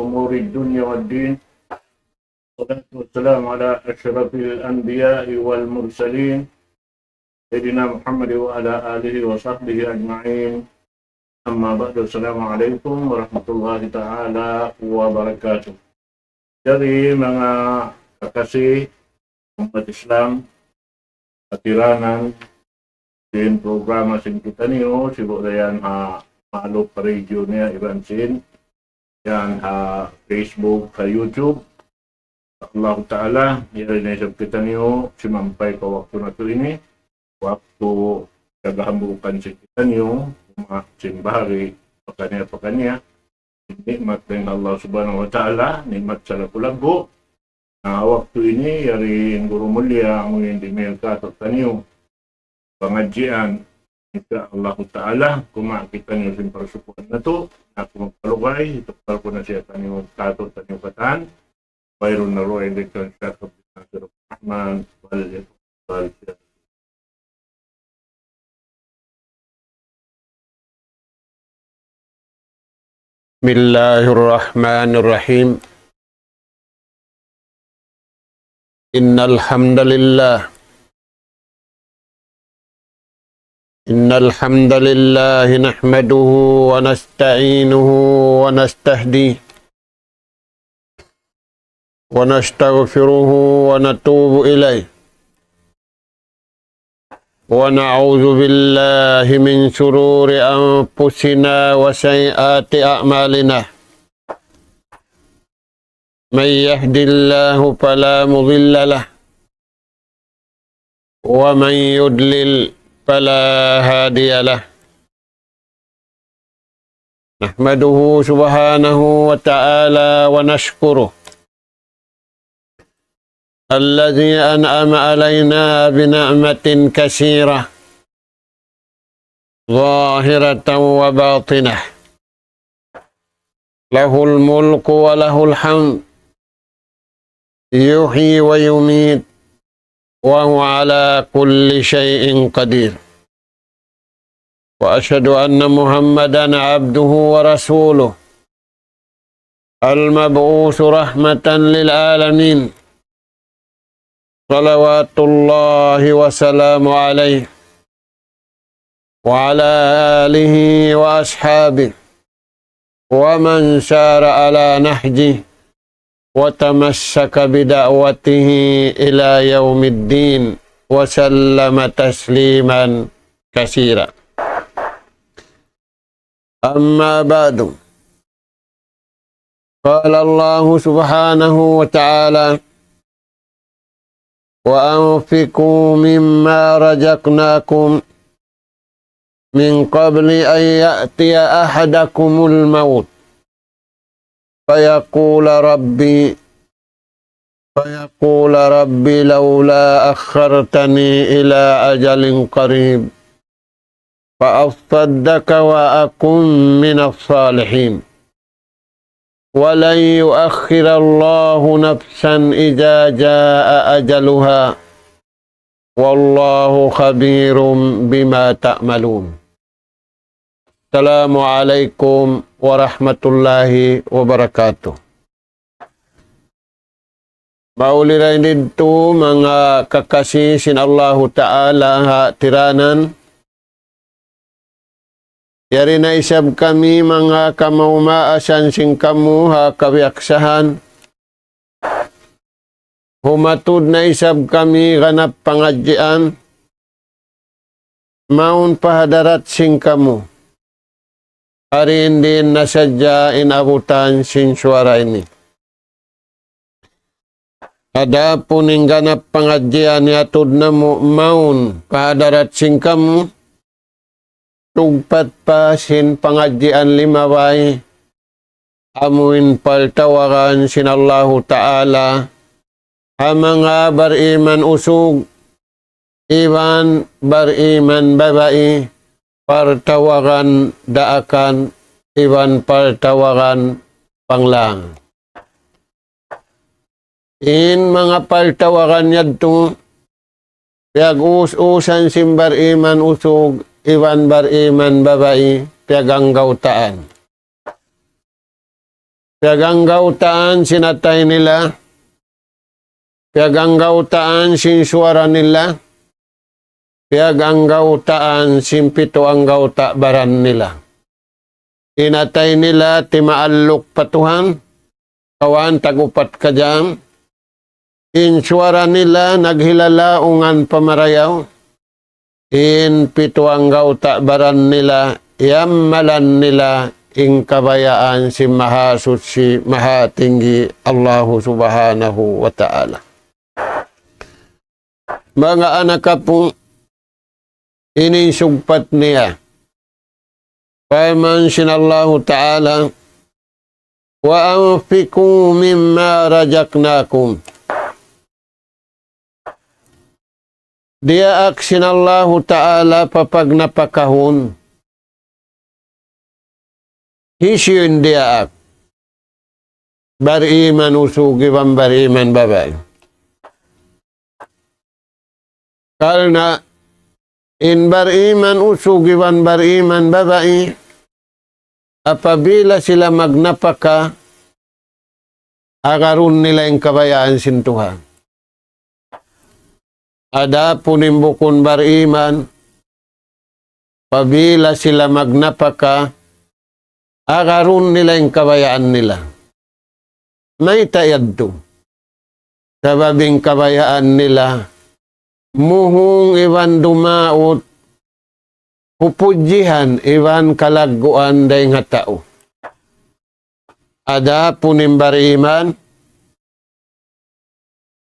أمور الدنيا والدين. والصلاة والسلام على أشرف الأنبياء والمرسلين سيدنا محمد وعلى آله وصحبه أجمعين. أما بعد، السلام عليكم warahmatullahi ta'ala wabarakatuh. Jadi mga kakasih umat Islam, katiranan din programa sin kita niyo, siguro yan malok pa radio niya ibansin. Yan Facebook, YouTube. Allah Ta'ala, yan isap kita niyo, simampay ka waktu na ito ini. Waktu kagahambukan si kita niyo, simbari, pakanya. Nikmat ng Allah Subhanahu Wa Ta'ala, nikmat sa lapu-lapu. Waktu ini, yari guru mulia, ang hindi may katot niyo. Pengajian, ika Allah Ta'ala, kumakita niyo sin persupuan na ito. Ako magpalugay, ito po na siya tanyo katot, tanyo katan. Mayroon na roy, elektron siya, Kabinasir Rahman, Wal siya. Bismillahirrahmanirrahim. Innal hamdalillah nahmaduhu wa nasta'inuhu wa nastahdihi wa nastaghfiruhu wa natubu ilayh wa na'udzu billahi min shururi anfusina wa sayyiati a'malina. May yahdihillahu fala mudilla lahu wa man yudlil فلا هادي له. نحمده سبحانه وتعالى ونشكره الذي أنعم علينا بنعمة كثيرة ظاهرة وباطنة، له الملك وله الحمد، يحيي ويميت وهو على كل شيء قدير. وأشهد أن محمدًا عبده ورسوله المبعوث رحمة للعالمين، صلوات الله وسلامه عليه وعلى آله وأصحابه ومن سار على نهجه وتمسك بدعوته إلى يوم الدين وسلم تسليما كثيرا. أما بعد، قال الله سبحانه وتعالى: وأنفقوا مما رزقناكم من قبل أن يأتي أحدكم الموت فيقول ربي لولا أخرتني إلى أجل قريب فأصدق وأكن من الصالحين ولن يؤخر الله نفسا إذا جاء أجلها والله خبير بما تعملون. Assalamualaikum warahmatullahi wabarakatuh. Mauliray dito mga kakasih sin Allahu Ta'ala tiranan. Yari na isab kami mga kamaumaasan sing kamu kawiaksahan. Humatud na isab kami ganap pangadjian. Maun pahadarat sing kamu. Hari ini nasadya inabutan sin suara ini. Ada puning ganap pengajian yatud namu maun pahadarat sing kamu. Tugpat pa sin pengajian 5 bay amuin paltawaran sinallahu ta'ala mga bariman usug iwan bariman babae paltawaran daakan iwan paltawaran panglang. In mga paltawaran yadto piag us-usan simbar iman usug iwan bariman babae piaganggaw taan. Piaganggaw taan sinatay nila. Piaganggaw taan sinsuara nila. Piaganggaw taan simpito ang gawta baran nila. Inatay nila timaallok patuhan. Kawan tagupat kajam. Insuara nila naghilala ungan pamarayaw. In pito ang gawta baran nila. Yammalan nila ing kabayaan si Mahasutsi Mahatinggi Allahu Subhanahu wa Ta'ala. Mga anak po, inisugpat niya. Paman sinallahu ta'ala, wa anfiku mimma rajaknakum. Diyaak sinallahu ta'ala papag napakahon. Hisiyun diyaak. Bariman usugi bang bariman babay. Karena in bariman usugi bang bariman babay, apabila sila magnapaka, agarun nila yung kabayaan sintuhan. Ada punimbukun bariman, apabila sila magnapaka, agarun nila yung kabayaan nila. May tayad to. Sababing kabayaan nila, muhung iwan dumaot, pupudjihan iwan kalaguan day nga tao. Ada punimbar iman,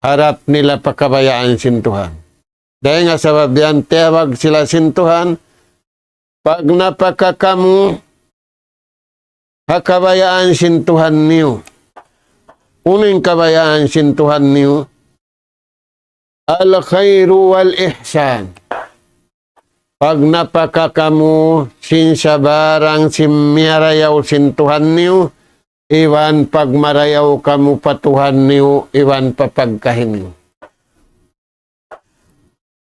harap nila pakabayaan sintuhan. Dahil nga sababian, tewag sila sintuhan, pag napakakamu, hakabayaan sintuhan niyo. Uning kabayaan sintuhan niyo, al-khairu wal-ihsan. Pag napakakamu, sinsabarang simirayaw sintuhan niyo, iwan pagmarayaw kamu patuhan niyo, iwan papagkahin niyo.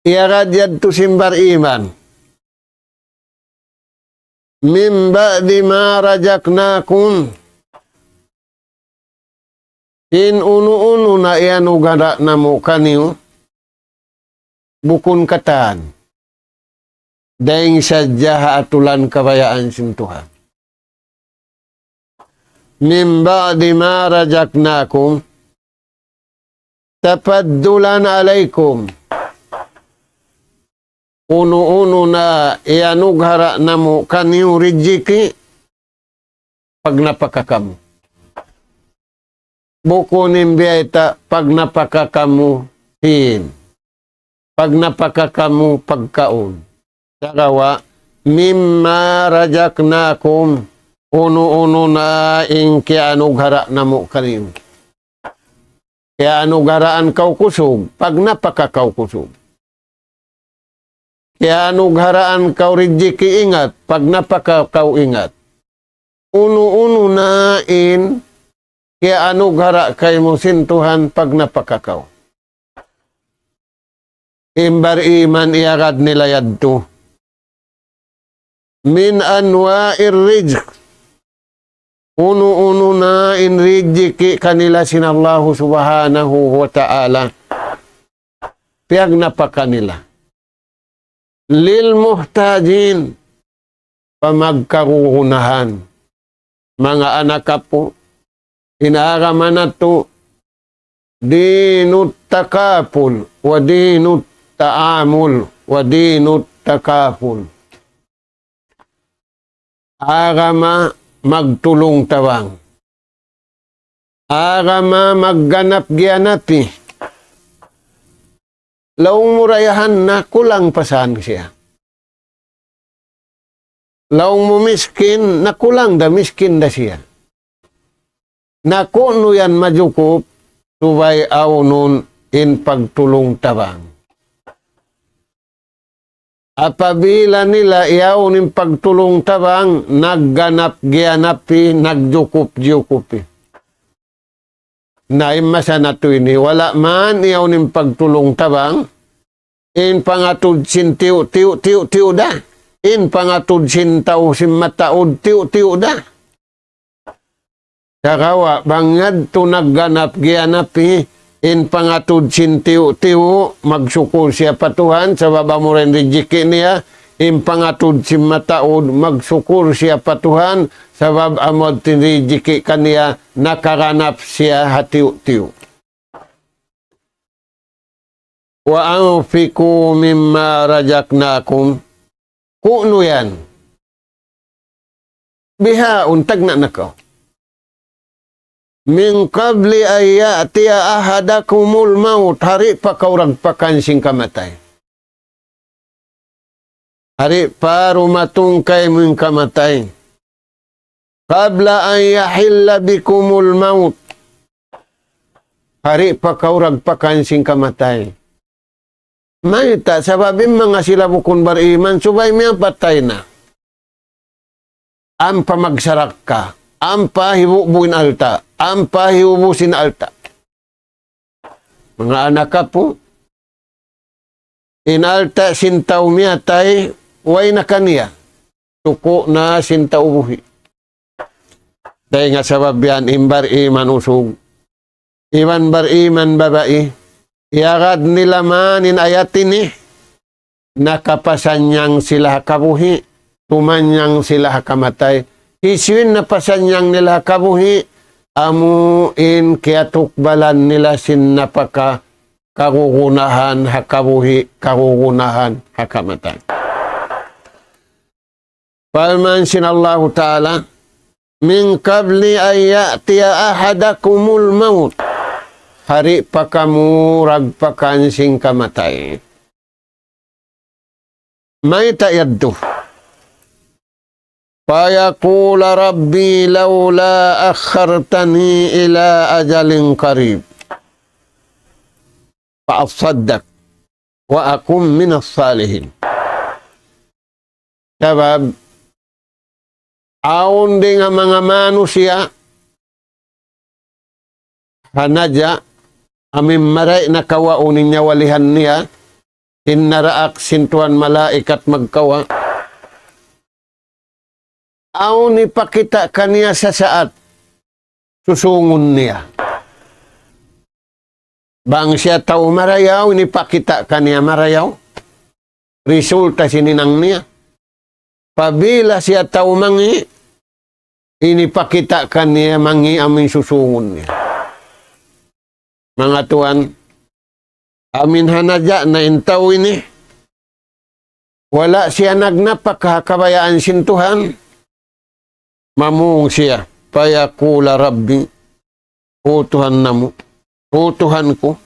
Iaradyad to simbar iman. Mimba di marajaknakum. In uno-uno na iyan ugara na mo kaniyo, bukun kataan. Dahil sadya atulan kabayaan sintuhan. Mimba di marajaknakum, tapaddulan alaikum. Uno-uno na iyan ugara na mo kaniyo rijiki, pag napakakamu. Buko nimbiyata pag napakakamu hin. Pag napakakamu pagkaon. Sagawa, mimma rajaknakum uno-uno na ing kianughara na mo kanim. Kianugharaan kau kusog pag napakakaw kusog. Kianugharaan kau rijiki ingat pag napakakaw ingat. Uno-uno na in kaya anughara kay mo sintuhan pag napakakaw. Imbar iman iagad nila yadto. Min anwa'ir rizq. Uno-uno na in rizki kanila sinallahu subhanahu wa ta'ala. Piag napakanila. Lil muhtajin. Pamagkaruhunahan. Mga anak po. Inaaraman na to, dinut takapul, wa dinut taamul, wa dinut takapul. Arama magtulong tawang. Arama magganap-gianapi. Laung murayahan na kulang pasan siya. Laung mo miskin na kulang da miskin da siya. na kuno yan majukup, subay awnon in pagtulong tabang. Apabila nila iyaw ning pagtulong tabang, nagganap gianapi, nagjukup-jukupi. Naimasa na to ini, wala man iyaw ning pagtulong tabang, in pangatud sin tiu da. In pangatud sin tao sin mataod tiu da. Sakawa, bangad to nagganap gianapi, in pangatud sin tiu, magsukur siya patuhan, sa baba mo rin rijiki niya, in pangatud sin mataod, magsukur siya patuhan, sa baba mo rin rijiki kaniya, nakaranap siya hatiu-tiu. Wa anfiku mimma rajaknakum, kuno yan. Biha, untag na nakaw. Min qabli ay ya'tiya ahadakumul maut, hari pa kauragpakan sing kamatay. Hari pa rumatungkay mong kamatay. Qabla an yahilla bikumul maut, hari pa kauragpakan sing kamatay. May ta, sababin mga sila bukun bariman, subay miya patay na. Ampa magsarak ka, ampa hibubuin alta, ampa hiubusin alta. Mga anak ka po, inalta sintaw miya tay, way na kaniya, tuko na sintaw buhi. Dahil nga sabab yan, imbar iman usog, iman bar iman babae, iagad nila manin ayatin ni, nakapasanyang sila kabuhi, tumanyang sila kamatay, iswin na pasanyang nila kabuhi, amuin kaya tukbalan nila sin napaka kagugunahan hakabuhi, kagugunahan hakamatay. Palman sin Allah Ta'ala, min qabli ay ya'tiya ahadakumul maut, hari pa kamu ragpakan sing kamatay. May tayaddo. فَيَقُولَ رَبِّي لَوْلَا أَخَّرْتَنِي إِلَىٰ أَجَلٍ قَرِيبٍ فَأَصَّدَّقْ وَأَكُن مِّنَ الصَّالِحِينَ. Sabab, aon din ang mga manusia, hanadya, amin maray na kawaunin niya walihan niya, sinaraak sintuan malaikat magkawa, aon ipakita kaniya sa saat, susungon niya. Bang siya tao marayaw, inipakita kaniya marayaw, resulta sininang niya. Pabila siya tao mangi, inipakita kaniya mangi amin susungon niya. Mga tuan, amin hanadya na intaw ini, wala siya nagnapakakabayaan sintuhan, mamung siya, payakula Rabbi, o Tuhan namu, o Tuhan ko,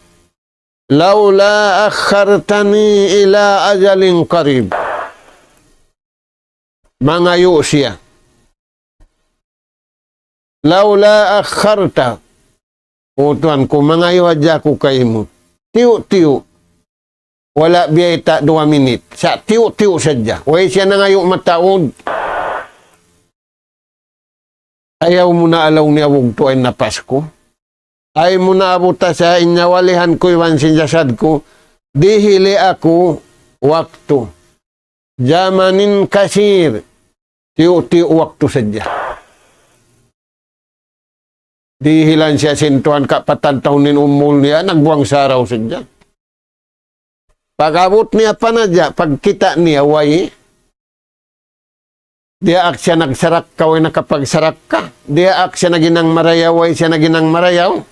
laula akhartani ila ajalin qarib. Mangayo siya. Laula akharta, o Tuhan ko, mangayo adya ko kay mo. Tiyo-tiyo, wala biyay 2 minit. Sa tiyo-tiyo sadya. Way siya nangayo mataod. Ayaw mo na alaw ni awog to ay na Pasko. Ay mo na abuta sa inyawalihan ko iwan sinjasad ko. Dihili ako waktu. Jamanin kasir. Tiyo-tiyo waktu sadya. Dihilan siya sintuan kapatan tahunin umul niya. Nagbuang saraw sadya. Pag-abot niya pa na dya. Pagkita niya way. Diya ak siya nagsarak ka, way nakapagsarak ka. Diya ak siya naginang marayaw, way siya naginang marayaw.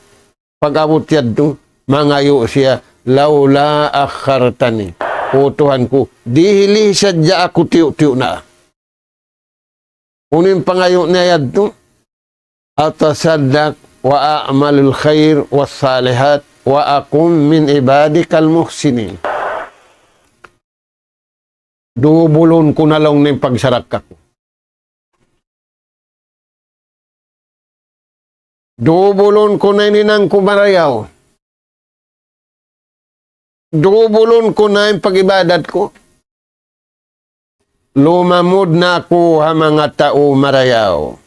Pag-abot yan to, mangayo siya, laula akhartani. O Tuhan ko, dihili sadya ako tiyo-tiyo na. Unin pangayo niya yan to, atasaddak wa a'malul khair was salihat wa akum min ibadikal muhsinin. Dubulon ko na lang ng pagsarak ka ko. Dubulon ko na ininang kumarayaw. Dubulon ko na yung pag-ibadat ko. Lumamod na ako ha mga tao marayaw.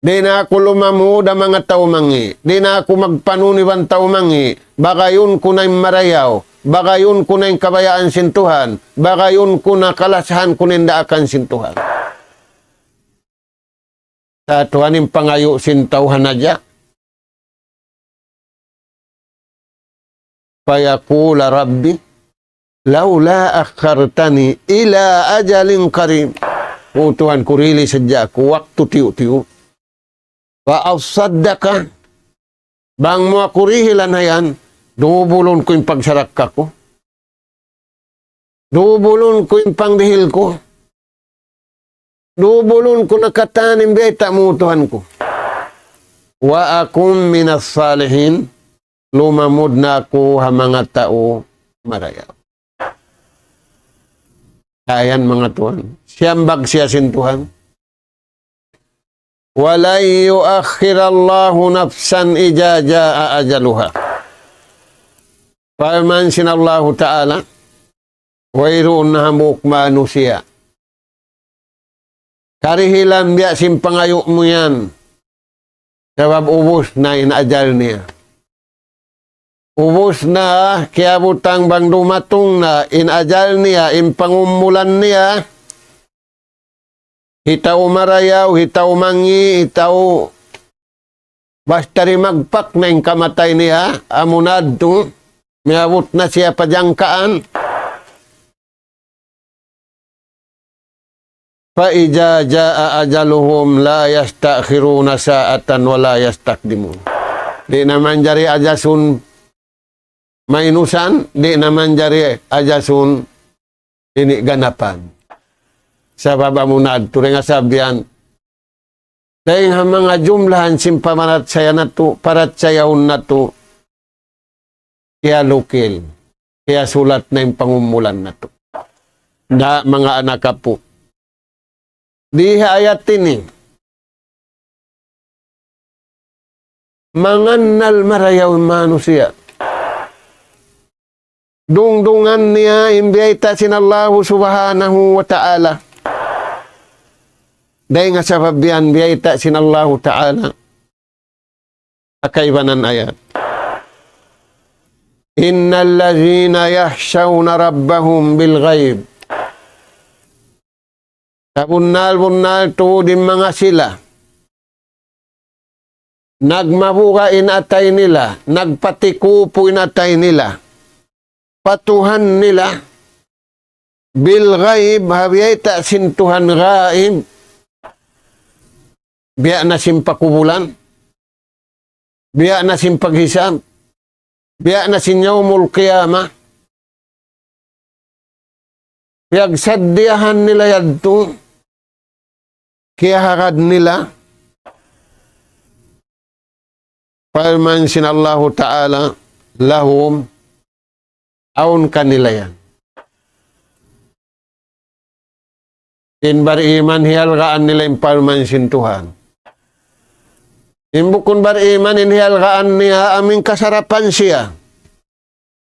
Di na ako lumamod ha mga tao mangi. Di na ako magpanuniwan tao mangi. Baka yun ko na yung marayaw. Baka yun ko na yung kabayaan sintuhan. Baka yun ko na kalasahan ko nindaakan sintuhan. Sa tuhanin pangayo sintauhan na dyak. Fayaqula Rabbi, laula akhartani ila ajalin karim. O Tuhan ko rili sadya ko waktu tiyo-tiyo. Fa'afsaddaka. Bang mo ako rihilan na yan, dubulon ko yung pagsarakka ko. Dubulon ko yung pangdihil ko. Dubulon ko nakatanim beta mo Tuhan ko. Wa akum minas salihin, lumamod na ako ha mga tao marayaw. Ayan mga Tuhan. Siyambag siya sintuhan. Walay yuakhirallahu nafsan ija jaa ajaluha. Paman sinallahu ta'ala, wayroon na hamuk manusia. Karihilan biya simpangayo mo yan. Sabab ubos na inajal niya. Ubos na, kaya butang bang dumatong na inajal niya, impangumulan niya. Hitaw marayaw, hitaw mangi, hitaw basta rin magpak na yung kamatay niya. Amunad to, miabot na siya pajangkaan. Fa'ija ja'a ajaluhum la yastakhiruna sa'atan wa la yastakdimun. Di naman jari ajasun mainusan, di naman jari ajasun ini ganapan. Sa babamunad, turing asabihan, dahil mga jumlahan simpamarat saya na to, parat sayahon na to, kaya lukil, kaya sulat na yung pangumulan na to. Na mga anak po. Di ayat ini. Manganal marayaw manusia. Dungdungan niya imbiyata sinallahu subhanahu wa ta'ala. Dahil nga sa pabiyan biyata sinallahu ta'ala. Akaibanan ayat. Innal lazina yahshawna rabbahum bil ghaib. Kabunal-bunal to din mga sila. Nagmabuka inatay nila. Nagpatikupo inatay nila. Patuhan nila. Bil ghaib, habiyata sintuhan ghaib. Biya na simpakubulan. Biya na simpaghisab. Biya na sinyawmul qiyamah. Piyagsaddiyahan nila yadto. Kaya harad nila. Palman sinallahu ta'ala lahum aun kanila yan. Inbar iman hialgaan nila yung palman sintuhan. Imbukun bar iman inhialgaan niya aming kasarapan siya.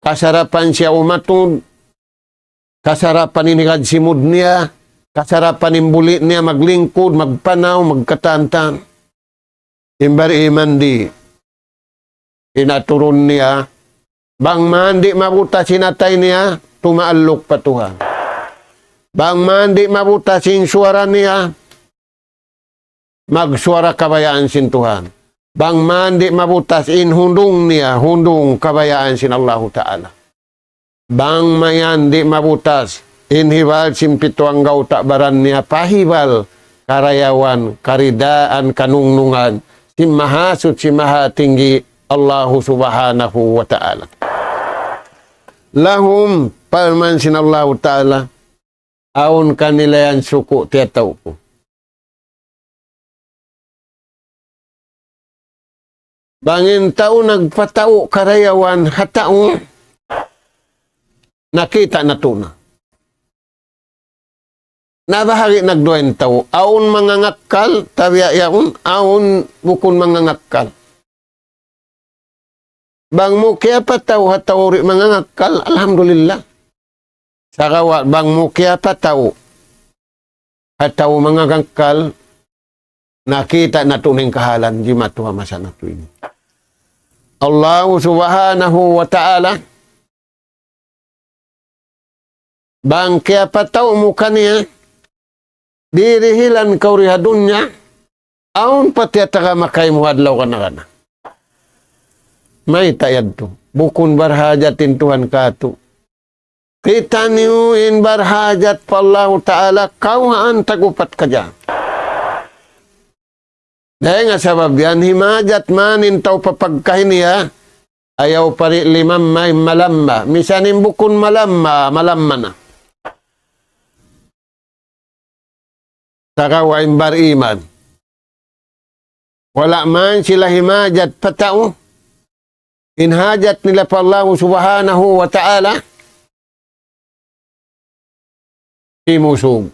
Kasarapan siya umatod. Kasarapan inigad simud niya. Kasarapan imbuli niya maglingkod, magpanaw, magkatantan. Imbar iman di. Inaturon niya. Bang mandi mabuta sinatay niya, tumaalok patuhan. Bang mandi mabuta sinsuara niya, magsuara kabayaan sintuhan. Bang mandi mabutas inhundong niya, hundong kabayaan sinallahu ta'ala. Bang mayan di mabutas, inhibal simpito ang gauta baran niya, pahibal karayawan, karidaan, kanungnungan, simahasut simahatinggi Allahu subhanahu wa ta'ala. Lahum, palman sinallahu ta'ala, aun kanila yan suku tiyataw ko. Bangin tao nagpatao karayawan hatao, nakita na to na. nabahagi nagduwain tao, aun mangangakal, tabiya yaun, aun bukun mangangakal. Bang mo kaya pa tao hatawri mangangakal, alhamdulillah. Sakawa, bang mo kaya pa tao hataw mangangakal, nakita na tuning kahalan, di matuwa masana tuwing. Allah subhanahu wa ta'ala, bang kaya pa tao mo kaniya, dirihilan kaurihadun niya, aun pati ataka makay mo adlaw ka na kana. May tayad to. Bukun barhajatin Tuhan katu. Kita niuin barhajat pa Allah Ta'ala, kawan tagupat ka dyan. Dahil nga sabab yan, himajat manin tau papagkahin niya, ayaw pari limam may malamma. Misanin bukun malamma na. Sakawain bariman. Wala man sila himajat patao. Inhajat nila pa Allah subhanahu wa ta'ala. Imusog.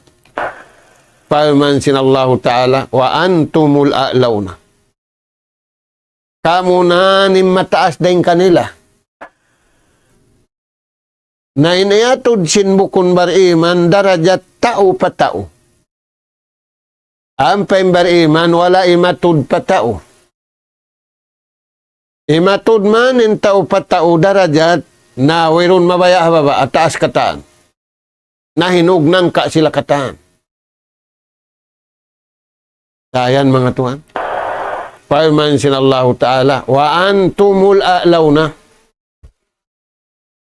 Paman sin Allah ta'ala. Wa antumul a'lawna. Kamu na ni mataas din kanila. Na inayatod sin bukun bariman darajat tao pa tao. Ampay bariman wala imatud pa tao. Imatud man in tao pa tao darajat na wiron mabaya baba at taas kataan. Nahinugnang ka sila kataan. Sayan mga tuhan. Paman sin Allah Ta'ala. Wa antumul a'lawna.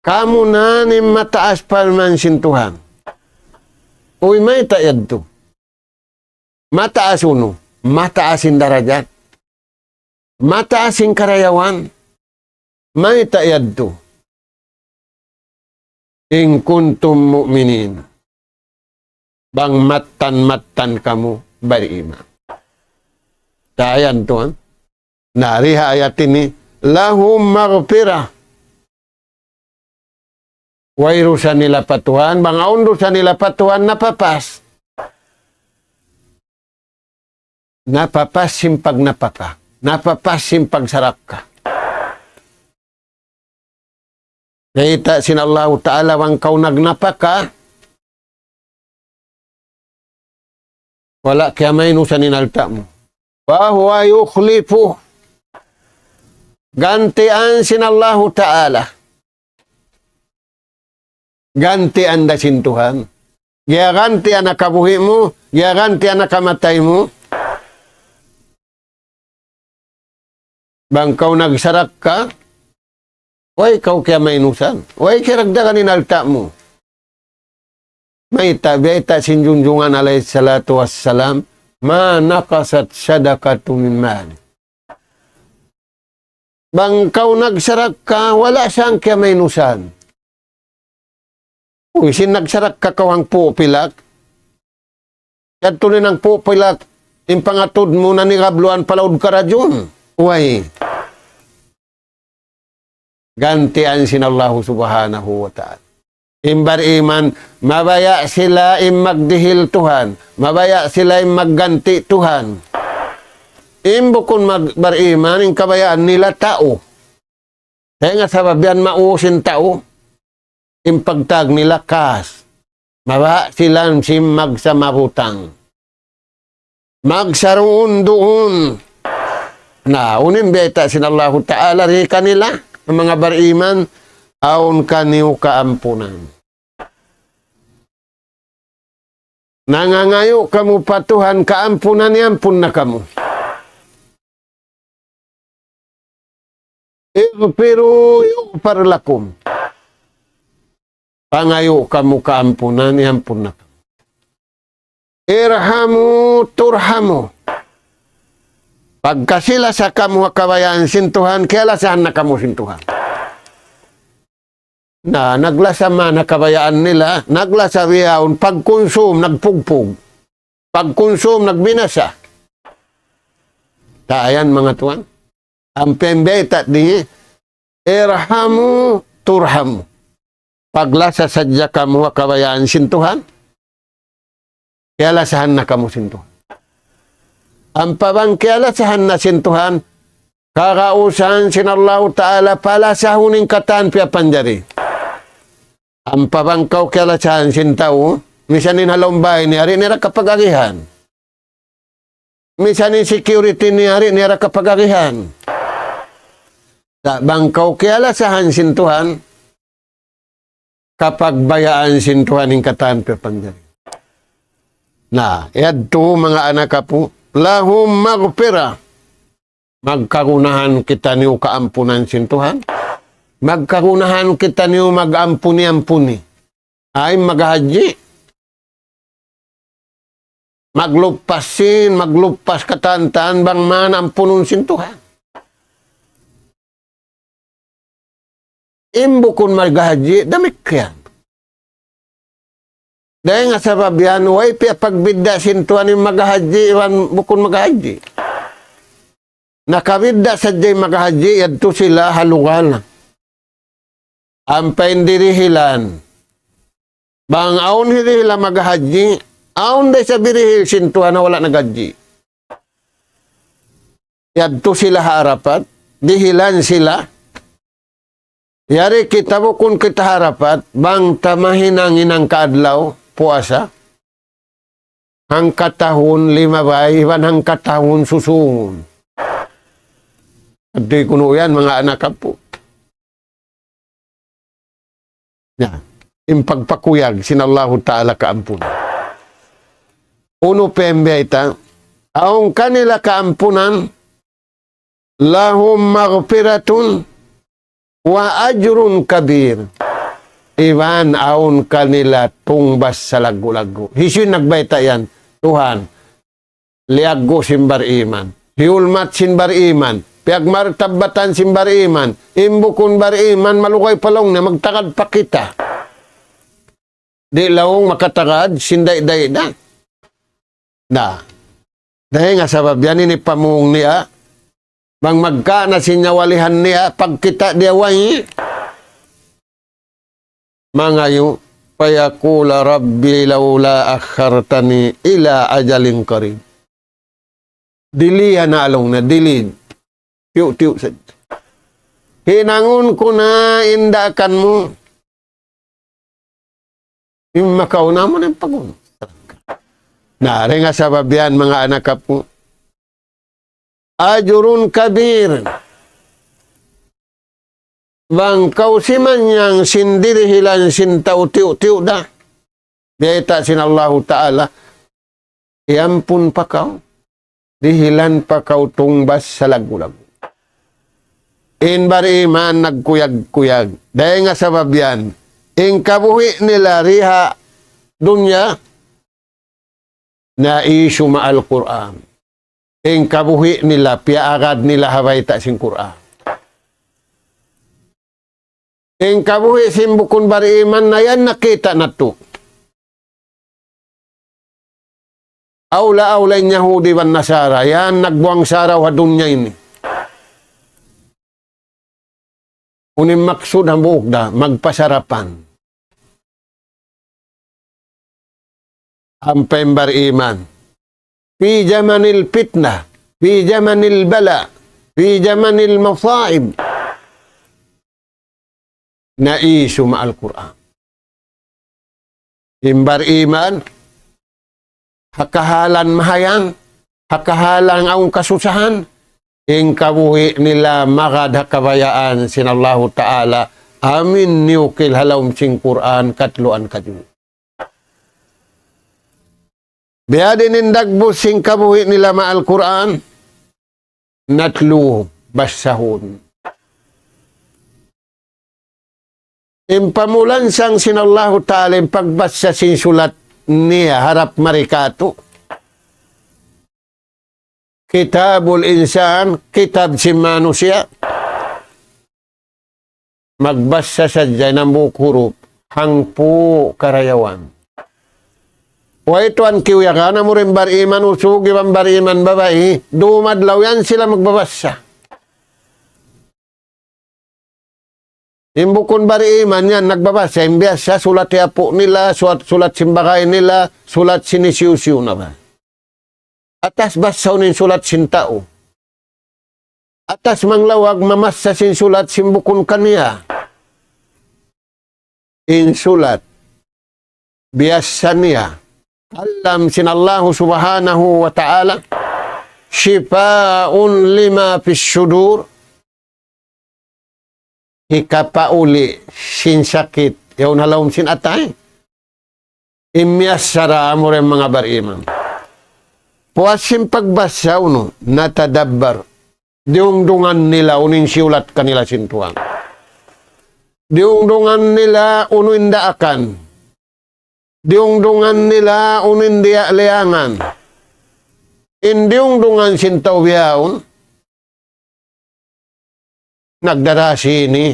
Kamu na ni mataas paman sin Tuhan. Uy may tayad to. Mataas uno. Mataasin darajat. Mataasin karayawan. May tayad to. In kuntum mu'minin. Bang matan kamu beriman. Tayan to. Nariha ayat ini. Lahum maghfirah. Wairusan nila patuhan. Bang aundusan nila patuhan napapas. Napapas simpag napaka. Napapas simpag sarap ka. Naita sin Allah Ta'ala wang kau nagnapaka. Wala kaya may nusa ninalta mo. Wahuwa yukhlifu. Gantian sin Allah Ta'ala. Gantian da sin Tuhan. Gaya gantian na kabuhi mo. Gaya gantian na kamatay mo. Bang kau nagsarak ka, way kau kaya mainusan. Way kiragdagan inalta mo. May tabi sinjunjungan alayhi salatu wassalam, ma nakasat sadaqatu min mali. Bang kau nagsarak ka, wala siyang kaya mainusan. Uy, sin nagsarak ka kawang pupilak. At tuloy ng pupilak, yung pangatod mo na nirabluan palaud ka radyon. Uy, gantian sin Allah subhanahu wa ta'ala. Imbar iman, mabaya sila magdihil Tuhan. Mabaya sila magganti Tuhan. Imbukon magbar iman, yung kabayaan nila tao. Kaya nga sabab yan mausin tao. Impagtag nila kas. Mabaya sila magsamabutang. Magsaroon doon. Na unin beta sin Allah Ta'ala ri kanila ang mga bariman aun kaniw kaampunan. Nangangayo kamu patuhan kaampunan yampun na kamu. Pero yughfar lakum. Pangayo kamu kaampunan yampun na kamu. Irhamu turhamu. Pagka sila sa kamu kabayaan sintuhan, kaya lasahan na kamu sintuhan. Na naglasa man na kabayaan nila, naglasa riyaon, pagkonsum, nagpugpug. Pagkonsum, nagbinasa. Tayan mga tuwan. Ang pembeta di, irhamu turhamu. Paglasa sadya kamu kabayaan sintuhan, kialasahan na kamo sintuhan. Ang pabangkialasahan na sintuhan, kakausahan sinallahu ta'ala pala sa huning katan piya panjari. Ang pabangkaw kialasahan sintaw, misanin halombay ni hari nira kapagagihan. Misanin security ni hari nira kapagagihan. Sa bangkaw kialasahan sintuhan, kapag bayaan sintuhan ng katan piya panjari. Na, yadto mga anak po, lahum magpira. Magkagunahan kita niyo kaampunan sintuhan. Magkagunahan kita niyo magampuni-ampuni. Ay maghaji. Maglupasin, maglupas katantaan bang man ampunon sintuhan. Imbukon maghaji, damit yan. Dahil nga sa babian, way pagbida sintuan yung maghaji, iwan bukon maghaji. Nakabida sa jay maghaji, yadto sila halugan. Ang paindirihilan. Bang aon hirihila maghaji, aon day sa birihil sintuan na wala naghaji. Yadto sila harapat, dihilan sila. Yari kita bukon kita harapat, bang tamahinang inang kaadlaw, puasa, hang katahun lima bay, iwan hang katahun susungon. At di kuno yan, mga anak po. Yan. Impagpakuyag, sinallahu ta'ala kaampunan. Uno pembe ita, aong kanila kaampunan, lahum magpiratun, wa ajrun kabir. Iwan aon kanila tungbas sa lagu-lagu. Hisun nagbayta yan. Tuhan, liago simbar iman. Hiulmat simbar iman. Piagmartabatan simbar iman. Imbukon bar iman, malukay palong na magtakad pa kita. Di lawong makatakad, sinday-day na. Da. Dahil nga sabab yan, ini pamung niya. Bang magka na sinyawalihan niya, pagkita diya wangi. Mga yu, payakula rabbi laula akhartani ila ajalin qarib. Dilihan na along na, dilid. Tiyo-tiyo sa hinangon ko na indakan mo. Yung makaw naman ang pagun. Nari nga sa babian, mga anak po. Ajurun kabir. Bang kausiman niyang sindirihilan sintaw tiyo-tiyo da. Diyata sinallahu ta'ala. Iampun pa kaw. Dihilan pa kaw tungbas sa lagu-lagu. Inbar iman nagkuyag-kuyag. Dahil nga sa babyan. Kabuhi nila riha dunya na isu ma'al Qur'an. Kabuhi nila piaagad nila habayta sing Qur'an. Kabuhi simbukon bari iman na yan nakita na to. Aula-aula yung Yahudi van Nasara. Yan nagbuang saraw ha dunya ini. Unim maksud ang buok da, magpasarapan. Ang pembar iman. Fi jamanil fitnah, fi jamanil bala, fi jamanil masaib. Naisu ma'al Qur'an. Imbar iman, hakahalan mahayang, hakahalang ang kasusahan, kabuhi nila magad hakabayaan sinallahu ta'ala, amin niukil halawm sing Qur'an katluan kaju. Biadin indagbus sing kabuhi nila ma'al Qur'an, natlu basahun. Impamulan sang sinallahu ta'ala pagbasa sin sulat niya harap marikato. Kitabul insan, kitab si manusia. Magbasa sa dyan ng bukurop, hangpo karayawan. O ito ang kiwiyakan na mo rin bariman, usugi bang bariman babae, dumadlaw yan sila magbabasa. Imbukon bari iman yan, nagbabasa, imbiyasa, sulat yapo nila, sulat simbakay nila, sulat sinisiw-siw na ba? Atas basaw nin sulat sintao. Atas manglawag mamasa sin sulat simbukon kaniya. In sulat biasa niya. Alam sin Allah subhanahu wa ta'ala shifaun lima fis sudur. Ikapauli sin sakit. Yaw nalawm sin atay. Imyasara mo rin mga bariman. Puwasim pagbasaw no, natadabbar. Diungdungan nila unin siulat kanila sintuan. Diungdungan nila unin daakan. Diungdungan nila unin diakleangan. Indiungdungan sintaw biyaon. Nagdarasi ini.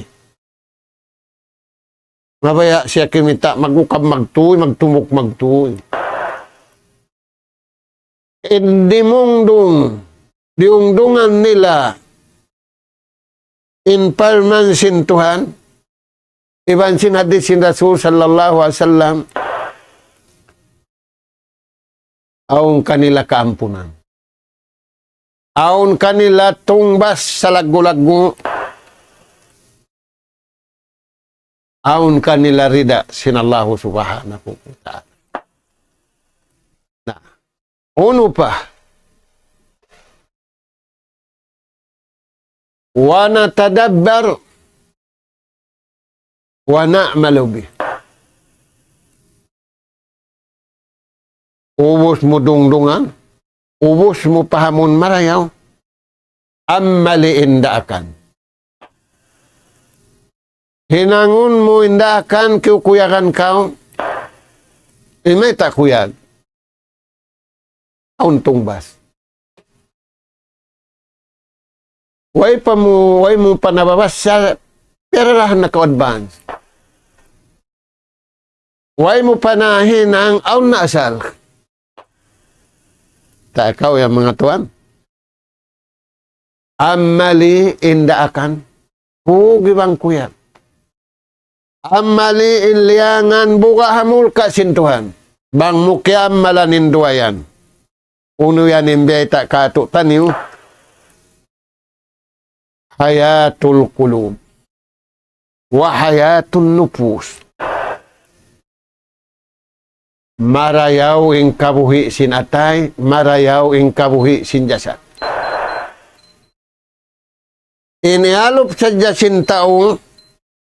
Mabaya siya kimita magukab magtuy, magtumok magtuy. Indimungdung. Diungdungan nila in palmansin Tuhan, ibansin hadis sin Rasul sallallahu alaihi wasallam, aun kanila kaampunan. Aun kanila tungbas sa lagu-lagu. Aun kanila rida sin Allah subhanahu wa ta'ala. Nah, uno pa, wa natadabbar wa na'malu bih. Ubos mo dungdungan, ubos mo pahamon marayaw, ammali indaakan. Hinangun mo indaakan, kuyakan kao, imay takuyag. Auntong bas. Way mo panababas sa perahan na ka-advance. Way mo panahin ang aun na asal. Takaw yung mga tuwan. Amali indaakan. Hugi bang kuya. Amali inliangan buka hamul ka sintuhan. Bang mukyam malanin duwayan. Uno yan imbay tak kato taniw. Hayatul qulub wa hayatun nufus. Marayaw ing kabuhi sin atay, marayaw ing kabuhi sin jasad. Inialop sa jasin taong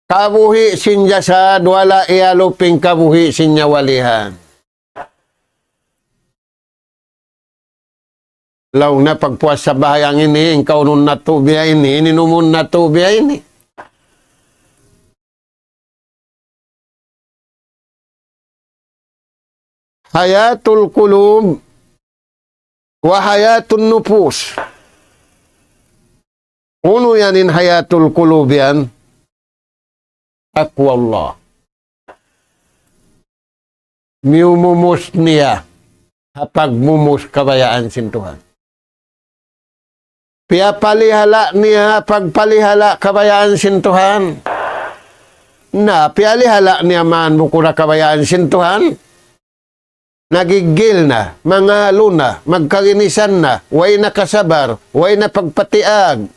kabuhi sin jasad, wala ialop ing kabuhi sin nyawalihan. Law na pagpuas sa bahayang ini, ikaw nun natubya ini, ininumun natubya ini. Hayatul qulub wa hayatun nufus. Uno yan in hayatul qulub yan. Taqwa Allah. Miumumus niya hapag mumus kabayaan sin Tuhan. Piapalihala niya pagpalihala kabayaan sin Tuhan. Na pialihala niya man bukura kabayaan sin Tuhan. Nagigil na, mangalo na, magkalinisan na, way nakasabar, way na pagpatiag.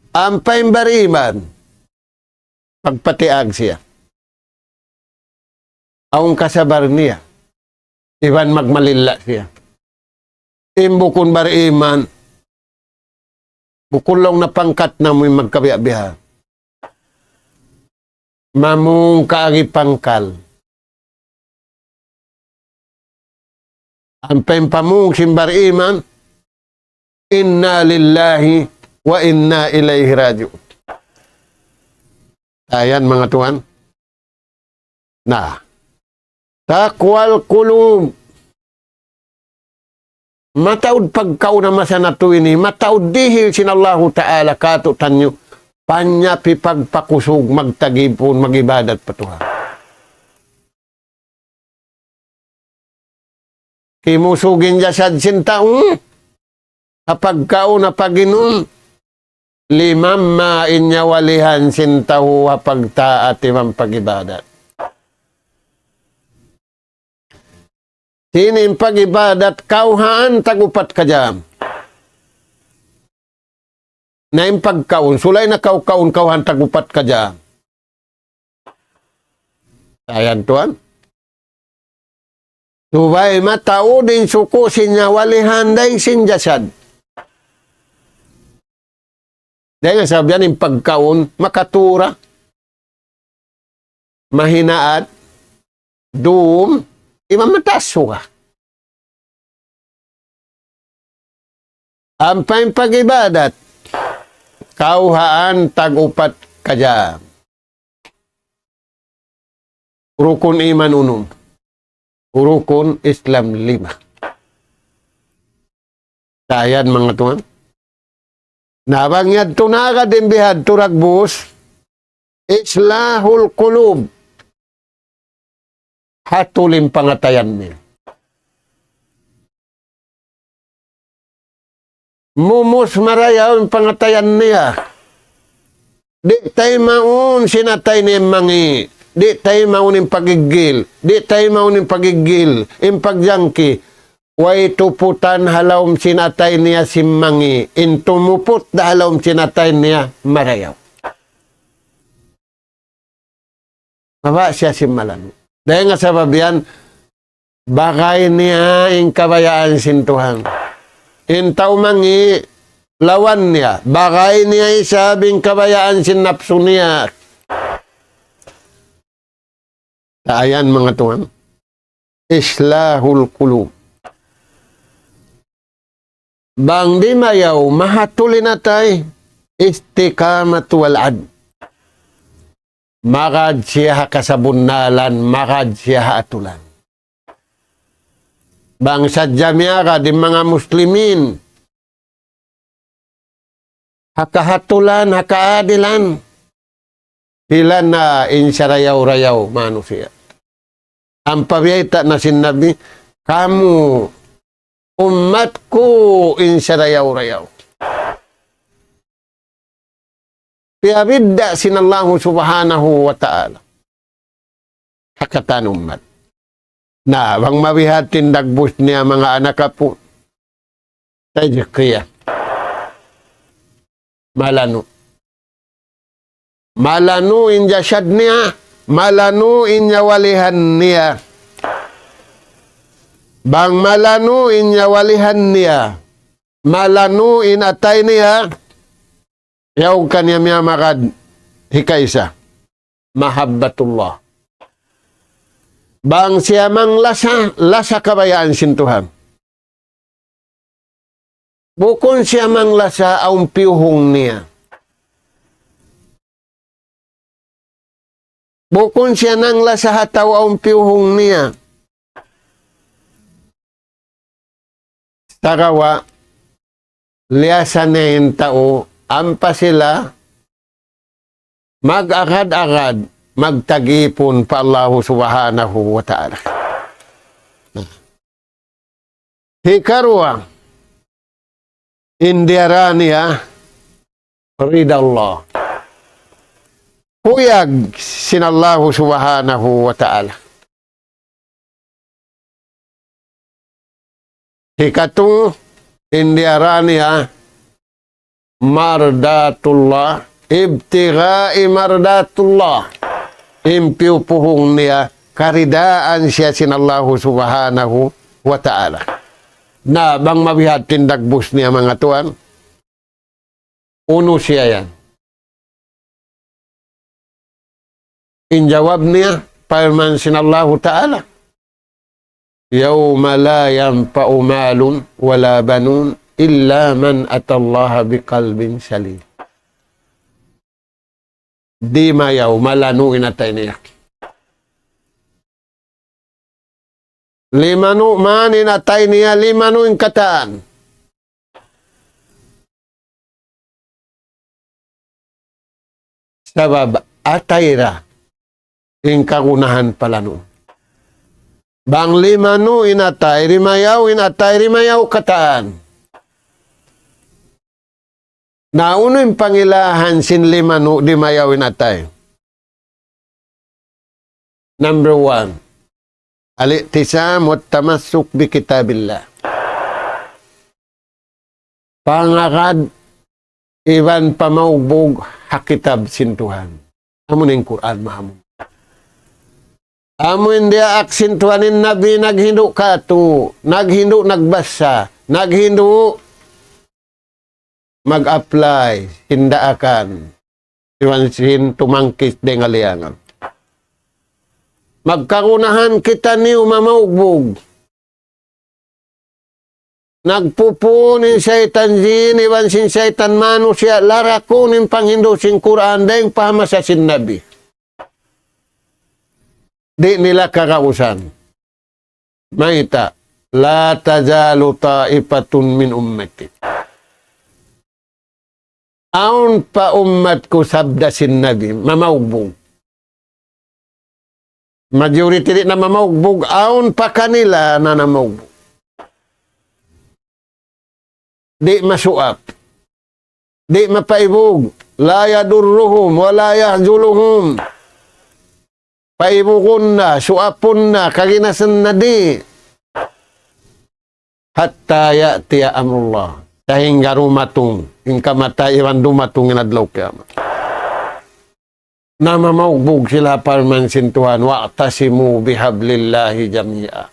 Ampay bariman, pagpatiag siya. Aung kasabar niya, iwan magmalila siya. Imbukon bariman, bukulong na pangkat na mo'y magkabiyabiha. Mamung kaagi pangkal. Ang pempamung simbar iman, inna lillahi wa inna ilaihi raji'un. Ayan mga tuan. Nah, takwal kulub. Mataud pagkau na masanatu ini, mataud dihil sinallahu ta'ala kato tanyo, panyapi pagpakusog, magtagipon, magibadat patuha. Kimusugin jasad sintaong, kapag kao na paginun, limam mainyawalihan sintahu hapag taat imang pagibadat. Sining pagibadat kauhaan tagupat ka dyan. Na yung pagkaon, sulay na kaukaon kauhan tagupat ka dyan. Ayan tuan. Subay matao din suko sinya walihan day sinjasad. Dahil nga sabihan yung pagkaon, makatura, mahinaat, doom, imamataso ka. Ang pagibadat, kauhaan tagupat ka dyan. Rukun iman unum. Rukun Islam 5. Tayan mga tuan. Nabangyad tunaga din bihad turagbus. Islahul kulub. Hatulim pangatayan niya. Mumus marayaw ang pangatayan niya. Di tayo maun sinatay ni mangi. Di tayo maunin pagigil. Di tayo maunin pagigil. Impagyangki. Way tuputan halawm sinatay niya simmangi. Intumuput da halawm sinatay niya marayaw. Maba siya simalan. Dahil nga sa babiyan, bakay niya in kabayaan sintuhan. Intaw mangi, lawan niya. Bakay niya isabing kabayaan sinapso niya. Ayan mga tuhan. Islahul kulub. Bang di mayaw, mahatulin natay. Istikamat walad. Makad siya kasabunalan, makad siya atulan. Bang sadya miyaka di mga muslimin. Hakahatulan, hakaadilan. Sila na insyarayaw-rayaw manusia. Ang pabiyita na sinabi, kamu, umatku insyarayaw-rayaw. Piyabidda sinallahu subhanahu wa ta'ala. Hakatan umat. Na, bang mabihatin dagbus niya mga anak po. Tayo kaya. Malano. Malanu inja syad niya. Malanu inya walihan niya. Bang malanu inya walihan niya. Malanu inatay niya. Yaw kanya miya makad hikaisa. Mahabbatullah. Bang siya mang lasa kabayaan sintuhan. Bukon siya mang lasa ang piyuhong niya. Bukon siya nang lasa hataw ang piyuhong niya. Takawa, liyasan na yung tao, ampa sila, mag-agad-agad, magtagipon pa Allah subhanahu wa ta'ala. Hikarwa, indiaraniya, ridallah. Huyag sinallahu subhanahu wa ta'ala. Hikatu, indiaraniya, mardatullah, ibtigai mardatullah. Impiupuhong niya, karidaan siya sinallahu subhanahu wa ta'ala. Na bang mabihat tindagbus niya mga tuan? Uno siya yan. Injawab niya, firman sinallahu ta'ala. Yawma la yanfa'u malun wala banun illa man atallaha biqalbin salim. Di mayaw, malanu inatay niya. Limanu man inatay niya, limanu in kataan. Sabab, atayra, in kagunahan pala no. Bang limanu inatay, rimayaw kataan. Nauno yung pangilahan sin limanu di mayawin atay. Number 1. Al-i'tisam wa tamassuk bi kitabillah. Pangakad iwan pamaugbog hakitab sintuhan. Amo ning Quran mahamon. Amo hindi aksintuhanin Nabi naghindu kato, naghindu nagbasa, naghindu mag-apply, hindaakan. Iwan sin tumangkis deng aliangan. Magkarunahan kita niyo mamaugbog. Nagpupunin syaitan jin, iwan sin syaitan manusia, larakunin panghindu sin Quran deng pamasa sin Nabi. Di nila kakausan. Maita, la tazalu ta'ifatun min ummati. Aun pa umatku sabda sin Nabi, mamaugbog. Majority na mamaugbog, aun pa kanila na namaugbog. Di masuap. Di mapaibog. La yadurruhum, wala yahzuluhum. Paibukon na, suapon na, kaginasan na di. Hatta ya'tiya amrullah. Sehingga rumatong, yung kamatay, iwan dumatong inadlaw kiamat. Na mamaugbog sila parman sintuhan, wa'tasimu bihablillahi jami'a.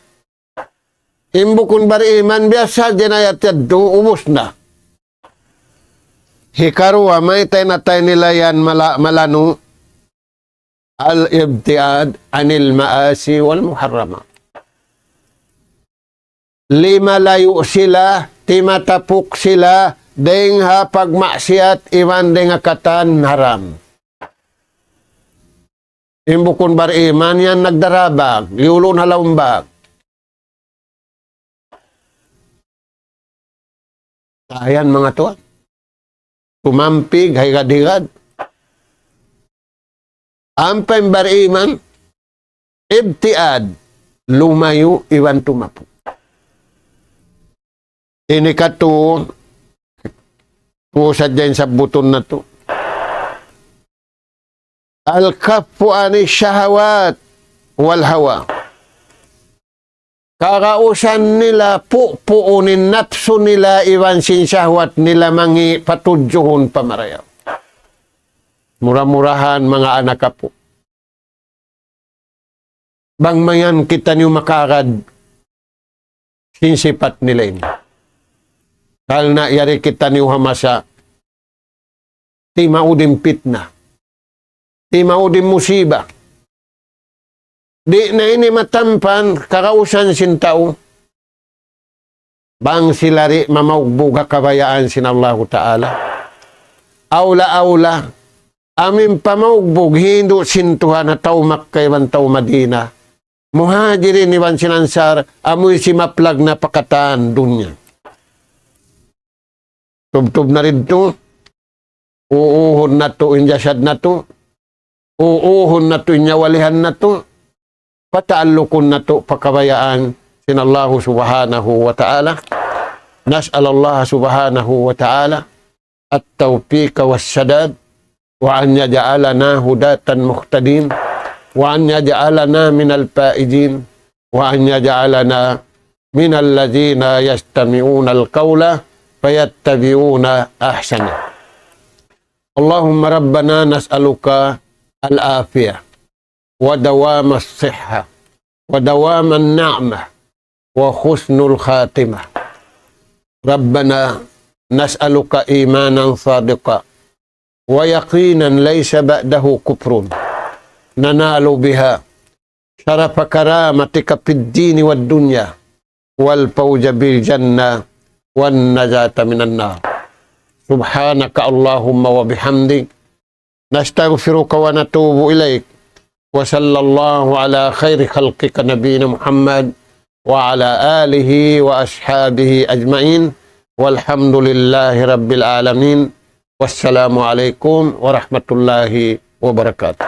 Imbukon bariman, biasa dinayat yaddo, ubos na. Hikaruwa, may tayo nila yan malano, al-ibtiad anil maasi wal muharrama. Lima layo sila, timatapok sila, deng ha pagmaksiat, iwan deng katan haram. Imbukon bariman yan nagdarabag, liulon halaumbag. Ayan mga tuwa. Tumampig, haygad-higad. Ampay bariman, ibtiad, lumayo, iwan tumapo. Ini kato, pusad dyan sa buton na to. Al-kafu ani syahawat wal hawa. Kakausan nila, puunin napso nila, iwan sin syahwat nila, mangi patudyohon pamarayaw. Murah-murahan mga anak kapo. Bangmayan kita niyo makarad sinsipat nila ini. Kal na yari kita niyo hamasa, ti maudim pitna, ti maudim musiba. Di na ini matampan, kakausan sin tao. Bang silari mamaugbog kabayaan sin Allah Ta'ala. Aula-aula, amin pamaugbog, hindu sintuhan na tao Makkay, wan tao Madina. Muhajirin iwan sinansar, amoy si maplag na pakataan dunya. Tub-tub na rin to, uuhon na to, injasad na to, uuhon na to, inyawalihan na to, pataalukon na to, pakabayaan sin Allah subhanahu wa ta'ala. Nas'al Allah subhanahu wa ta'ala at-tawfiq was-sadad wa an yaj'alana hudatan muhtadin wa an yaj'alana minal faizin wa an yaj'alana minal ladzina yastami'una al-qawla fayattabi'una ahsana. Allahumma rabbana nas'aluka al-afiyah wa dawam as-sihha wa dawam an-ni'mah wa husnul khatimah. Rabbana nas'aluka imanan sadiqa wa yaqinan laysa ba'dahu kufrun nanalu biha syarafa karamatika fid dini wad dunya wal fawza bil jannah wan najata minan nar. Subhanaka Allahumma wa bihamdik nastaghfiruka wa natubu ilaik wa sallallahu ala khairi khalqika nabiyina Muhammad wa ala alihi wa ashabihi ajma'in walhamdulillahi rabbil alamin. Wassalamu alaikum warahmatullahi wabarakatuh.